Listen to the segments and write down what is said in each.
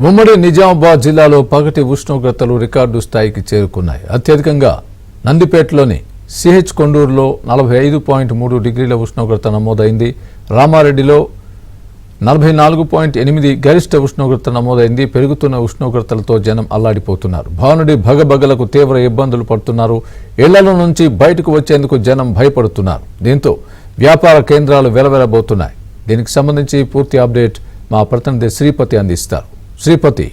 ఉమ్మడి నిజామాబాద్ జిల్లాలో పగటి ఉష్ణోగ్రతలు రికార్డు స్థాయికి చేరుకున్నాయి. అత్యధికంగా నందిపేటలోని సిహెచ్ కొండూరులో 45.3 డిగ్రీల ఉష్ణోగ్రత నమోదైంది. రామారెడ్డిలో 44.8 గరిష్ట ఉష్ణోగ్రత నమోదైంది. పెరుగుతున్న ఉష్ణోగ్రతలతో జనం అల్లాడిపోతున్నారు. భానుడి భగభగలకు తీవ్ర ఇబ్బందులు పడుతున్నారు. ఇళ్లలో నుంచి బయటకు వచ్చేందుకు జనం భయపడుతున్నారు. దీంతో వ్యాపార కేంద్రాలు వెలవెలబోతున్నాయి. దీనికి సంబంధించి పూర్తి అప్డేట్ మా ప్రతినిధి శ్రీపతి అందిస్తారు. శ్రీపతి,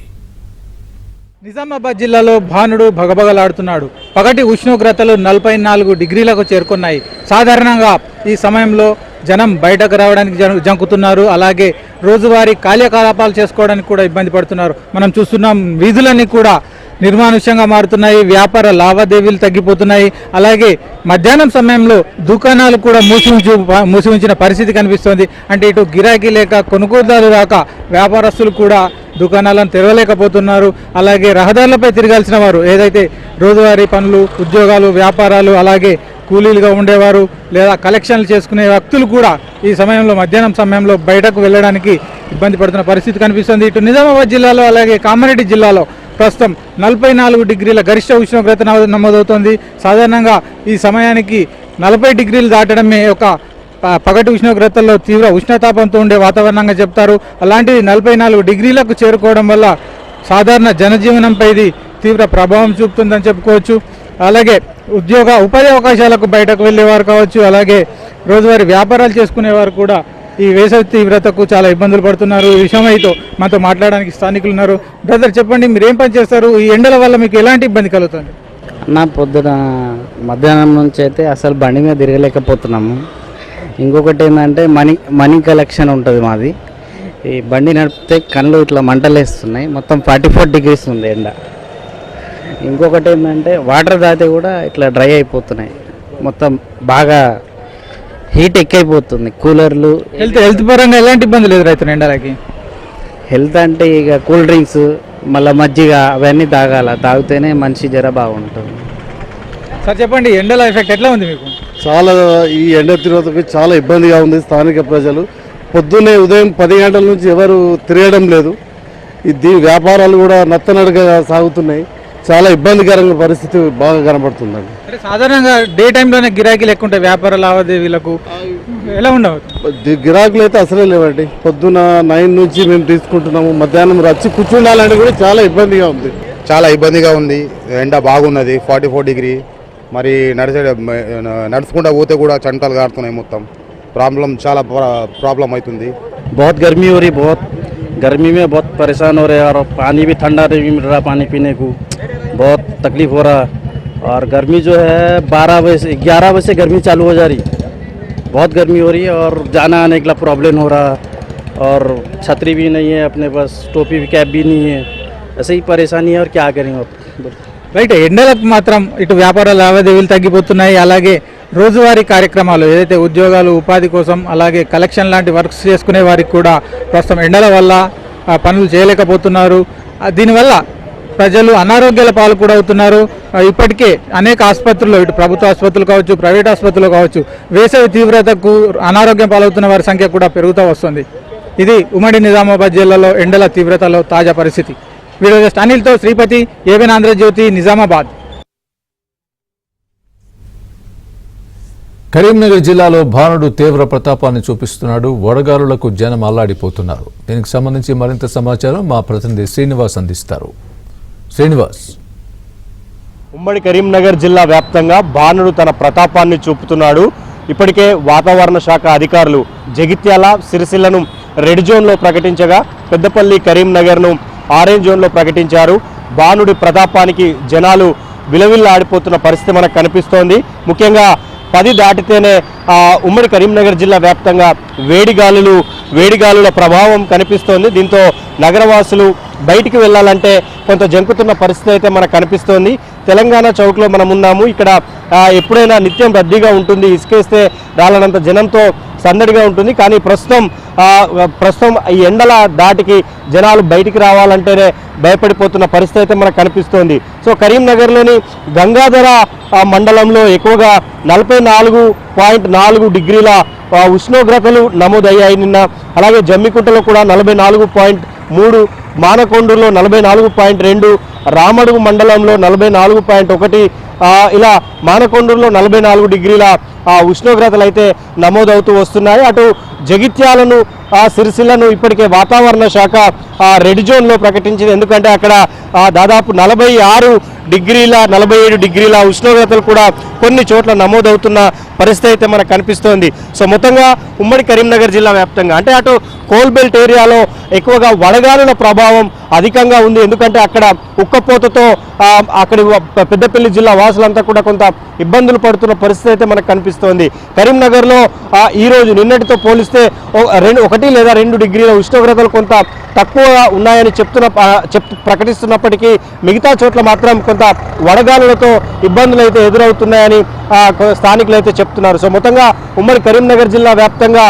నిజామాబాద్ జిల్లాలో భానుడు భగభగలాడుతున్నాడు. పగటి ఉష్ణోగ్రతలు 44 డిగ్రీలకు చేరుకున్నాయి. సాధారణంగా ఈ సమయంలో జనం బయటకు రావడానికి జంకుతున్నారు. అలాగే రోజువారీ కార్యకలాపాలు చేసుకోవడానికి కూడా ఇబ్బంది పడుతున్నారు. మనం చూస్తున్నాం, వీధులన్నీ కూడా నిర్మానుష్యంగా మారుతున్నాయి. వ్యాపార లావాదేవీలు తగ్గిపోతున్నాయి. అలాగే మధ్యాహ్నం సమయంలో దుకాణాలు కూడా మూసి ఉంచిన పరిస్థితి కనిపిస్తోంది. అంటే ఇటు గిరాకీ లేక కొనుగోలుదారులు రాక వ్యాపారస్తులు కూడా దుకాణాలను తెరవలేకపోతున్నారు. అలాగే రహదారులపై తిరగాల్సిన వారు, ఏదైతే రోజువారీ పనులు, ఉద్యోగాలు, వ్యాపారాలు, అలాగే కూలీలుగా ఉండేవారు లేదా కలెక్షన్లు చేసుకునే వ్యక్తులు కూడా ఈ సమయంలో మధ్యాహ్నం సమయంలో బయటకు వెళ్ళడానికి ఇబ్బంది పడుతున్న పరిస్థితి కనిపిస్తుంది. ఇటు నిజామాబాద్ జిల్లాలో అలాగే కామారెడ్డి జిల్లాలో ప్రస్తుతం 44 డిగ్రీల గరిష్ట ఉష్ణోగ్రత నమోదవుతోంది. సాధారణంగా ఈ సమయానికి 40 డిగ్రీలు దాటడమే ఒక పగటి ఉష్ణోగ్రతల్లో తీవ్ర ఉష్ణతాపంతో ఉండే వాతావరణంగా చెప్తారు. అలాంటిది 44 డిగ్రీలకు చేరుకోవడం వల్ల సాధారణ జనజీవనంపై ఇది తీవ్ర ప్రభావం చూపుతుందని చెప్పుకోవచ్చు. అలాగే ఉపాధి అవకాశాలకు బయటకు వెళ్ళేవారు కావచ్చు, అలాగే రోజువారీ వ్యాపారాలు చేసుకునేవారు కూడా ఈ వేసవి తీవ్రతకు చాలా ఇబ్బందులు పడుతున్నారు. ఈ విషయమైతో మనతో మాట్లాడడానికి స్థానికులు ఉన్నారు. బ్రదర్, చెప్పండి, మీరు ఏం పని చేస్తారు? ఈ ఎండల వల్ల మీకు ఎలాంటి ఇబ్బంది కలుగుతుంది? పొద్దున మధ్యాహ్నం నుంచి అయితే అసలు బండి మీద తిరగలేకపోతున్నాము. ఇంకొకటి ఏంటంటే మనీ కలెక్షన్ ఉంటుంది మాది. ఈ బండి నడిపితే కళ్ళు ఇట్లా మంటలేస్తున్నాయి. మొత్తం 44 డిగ్రీస్ ఉంది ఎండ. ఇంకొకటి ఏంటంటే వాటర్ తాగితే కూడా ఇట్లా డ్రై అయిపోతున్నాయి. మొత్తం బాగా హీట్ ఎక్కువైపోతుంది. కూలర్లు హెల్త్ పరంగా ఎలాంటి ఇబ్బందులు ఎదురవుతున్నాయి ఎండలకి? హెల్త్ అంటే ఇక కూల్ డ్రింక్స్, మళ్ళీ మజ్జిగ అవన్నీ తాగితేనే మనిషి జర బాగుంటుంది. సార్, చెప్పండి, ఎండల ఎఫెక్ట్ ఎట్లా ఉంది మీకు? చాలా ఈ ఎండ తీవ్రతకు చాలా ఇబ్బందిగా ఉంది. స్థానిక ప్రజలు పొద్దున్నే ఉదయం 10 గంటల నుంచి ఎవరు తిరగడం లేదు. దీని వ్యాపారాలు కూడా నత్తనడగా సాగుతున్నాయి. చాలా ఇబ్బందికరంగా పరిస్థితి బాగా కనబడుతుందండి. అంటే సాధారణంగా డే టైంలోనే గిరాకీలు ఎక్కువ ఉంటాయి. వ్యాపార లావాదేవీలకు ఎలా ఉండవు? గిరాకులు అయితే అసలే లేవండి. పొద్దున 9 నుంచి మేము తీసుకుంటున్నాము. మధ్యాహ్నం వచ్చి కూర్చుండాలంటే కూడా చాలా ఇబ్బందిగా ఉంది. ఎండ బాగున్నది, 44 డిగ్రీ. మరి నడుచుకుంటూ పోతే కూడా చంటలు కారుతున్నాయి. మొత్తం చాలా ప్రాబ్లం అవుతుంది. बहुत गर्मी हो रही, बहुत गर्मी में बहुत परेशान हो रहे हैं और पानी भी ठंडा नहीं मिल रहा, पानी पीने को बहुत तकलीफ हो रहा. और गर्मी जो है 11 बजे से गर्मी चालू हो जा रही. बहुत गर्मी हो रही है और जाना आने के लिए प्रॉब्लम हो रहा. और छतरी भी नहीं है अपने पास, टोपी भी कैप भी नहीं है. ऐसे ही परेशानी है और क्या करेंगे. రైట్, ఎండలకు మాత్రం ఇటు వ్యాపార లావాదేవీలు తగ్గిపోతున్నాయి. అలాగే రోజువారీ కార్యక్రమాలు, ఏదైతే ఉద్యోగాలు, ఉపాధి కోసం, అలాగే కలెక్షన్ లాంటి వర్క్స్ చేసుకునే వారికి కూడా ప్రస్తుతం ఎండల వల్ల పనులు చేయలేకపోతున్నారు. దీనివల్ల ప్రజలు అనారోగ్యాల పాలు కూడా అవుతున్నారు. ఇప్పటికే అనేక ఆసుపత్రుల్లో, ఇటు ప్రభుత్వ ఆసుపత్రులు కావచ్చు, ప్రైవేట్ ఆసుపత్రులు కావచ్చు, వేసవి తీవ్రతకు అనారోగ్యం పాలవుతున్న వారి సంఖ్య కూడా పెరుగుతూ వస్తుంది. ఇది ఉమ్మడి నిజామాబాద్ జిల్లాలో ఎండల తీవ్రతలో తాజా పరిస్థితి. వీడియో జస్ట్ అనిల్తో శ్రీపతి, ఏబిఎన్ ఆంధ్రజ్యోతి, నిజామాబాద్. కరీంనగర్ జిల్లాలో భానుడు తీవ్ర ప్రతాపాన్ని చూపిస్తున్నాడు. వడగాలులకు జనం అల్లాడిపోతున్నారు. దీనికి సంబంధించి మరింత సమాచారం మా ప్రతినిధి శ్రీనివాస్ అందిస్తారు. శ్రీనివాస్, ఉమ్మడి కరీంనగర్ జిల్లా వ్యాప్తంగా భానుడు తన ప్రతాపాన్ని చూపుతున్నాడు. ఇప్పటికే వాతావరణ శాఖ అధికారులు జగిత్యాల, సిరిసిల్లను రెడ్ జోన్లో ప్రకటించగా పెద్దపల్లి, కరీంనగర్ను ఆరెంజ్ జోన్లో ప్రకటించారు. భానుడి ప్రతాపానికి జనాలు విలవిల్లాడిపోతున్న పరిస్థితి మనకు కనిపిస్తోంది. ముఖ్యంగా 10 దాటితేనే ఉమ్మడి కరీంనగర్ జిల్లా వ్యాప్తంగా వేడిగాలుల ప్రభావం కనిపిస్తోంది. దీంతో నగరవాసులు బయటికి వెళ్ళాలంటే కొంత జంకుతున్న పరిస్థితి అయితే మనకు కనిపిస్తోంది. తెలంగాణ చౌక్లో మనం ఉన్నాము. ఇక్కడ ఎప్పుడైనా నిత్యం రద్దీగా ఉంటుంది. ఇసుకేస్తే రాలనంత జనంతో సందడిగా ఉంటుంది. కానీ ప్రస్తుతం ఈ ఎండల దాటికి జనాలు బయటికి రావాలంటేనే భయపడిపోతున్న పరిస్థితి అయితే మనకు కనిపిస్తోంది. సో కరీంనగర్లోని గంగాధర మండలంలో ఎక్కువగా 44.4 డిగ్రీల ఉష్ణోగ్రతలు నమోదయ్యాయి నిన్న. అలాగే జమ్మికుంటలో కూడా 44.3 మానకొండూరులో 44.2, రామడుగు మండలంలో 44.1, ఇలా మానకొండూరులో 44 డిగ్రీల ఉష్ణోగ్రతలు అయితే నమోదవుతూ వస్తున్నాయి. అటు జగిత్యాలను సిరిసిల్లను ఇప్పటికే వాతావరణ శాఖ రెడ్ జోన్లో ప్రకటించింది. ఎందుకంటే అక్కడ దాదాపు 46 డిగ్రీల 47 డిగ్రీల ఉష్ణోగ్రతలు కూడా కొన్ని చోట్ల నమోదవుతున్న పరిస్థితి అయితే మనకు కనిపిస్తోంది. సో మొత్తంగా ఉమ్మడి కరీంనగర్ జిల్లా వ్యాప్తంగా అంటే అటు కోల్బెల్ట్ ఏరియాలో ఎక్కువగా వడగాలుల ప్రభావం అధికంగా ఉంది. ఎందుకంటే అక్కడ ఉక్కపోతతో అక్కడి పెద్దపల్లి జిల్లా వాసులంతా కూడా కొంత ఇబ్బందులు పడుతున్న పరిస్థితి అయితే మనకు కనిపిస్తోంది. కరీంనగర్లో ఈరోజు నిన్నటితో పోలిస్తే 1 లేదా 2 డిగ్రీల ఉష్ణోగ్రతలు కొంత తక్కువగా ఉన్నాయని ప్రకటిస్తున్నప్పటికీ మిగతా చోట్ల మాత్రం కొంత వడగాలులతో ఇబ్బందులు అయితే ఎదురవుతున్నాయని స్థానికులు అయితే చెప్తున్నారు. సో మొత్తంగా ఉమ్మడి కరీంనగర్ జిల్లా వ్యాప్తంగా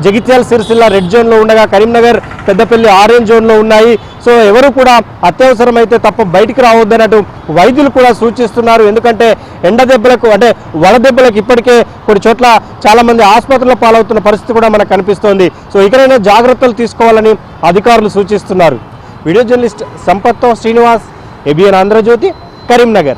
జగిత్యాల సిరిసిల్ల రెడ్ జోన్లో ఉండగా కరీంనగర్ పెద్దపల్లి ఆరెంజ్ జోన్లో ఉన్నాయి. సో ఎవరు కూడా అత్యవసరమైతే తప్ప బయటికి రావద్దన్నట్టు వైద్యులు కూడా సూచిస్తున్నారు. ఎందుకంటే ఎండ దెబ్బలకు అంటే వడదెబ్బలకు ఇప్పటికే కొన్ని చోట్ల చాలామంది ఆసుపత్రుల పాలవుతున్న పరిస్థితి కూడా మనకు కనిపిస్తోంది. సో ఇకనైనా జాగ్రత్తలు తీసుకోవాలని అధికారులు సూచిస్తున్నారు. వీడియో జర్నలిస్ట్ సంపత్తో శ్రీనివాస్, ABN ఆంధ్రజ్యోతి, కరీంనగర్.